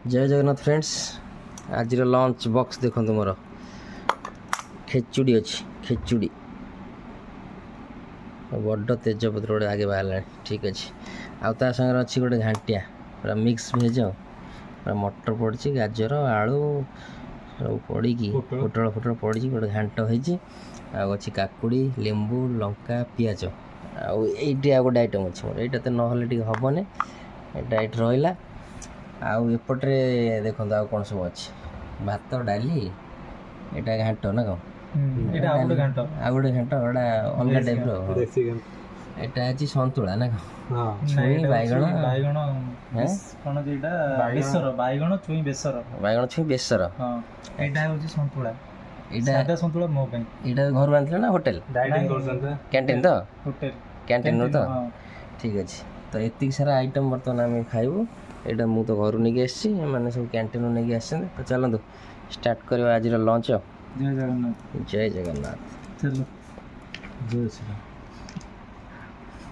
जय जगन्नाथ फ्रेंड्स आज lunch box देखो मोर खेचुड़ी अच्छी खेचुड़ी बड़ तेजपत्र गोटे आगे बाहर ठीक अच्छे आउ सागर अच्छी गोटे घांटिया पूरा मिक्स भेज पूरा मटर पड़ी गाजर आलू सब पड़ी पोटल फोटल पड़ी गोटे घांट होती अच्छी काकुड़ी लेंबू लंका पियाज आईटी आ गोटे आइटम अच्छे मोर यहाँ तो ना हेनी ये रहा आउ एपटे देखो आउ कौन सब अच्छे भात डाली यहाँ घाट ना कौन आउ गोटे घाट गोटा अलग टाइप यहाँ सतुला ना छुई बैगण बैगण छुई बेसर बेसर सतुला सतुला मो घर आनी ना होटेल कैंटीन तो कैंटीन तो ठीक अच्छे तो ये सारा आइटम बर्तमान आम खाइबू यहाँ मुझे घर नहीं मैंने सब कैंटीन नहीं आस तो चलते स्टार्ट करवा आज लंच जय जगन्नाथ जय जगन्नाथ चलो जय श्री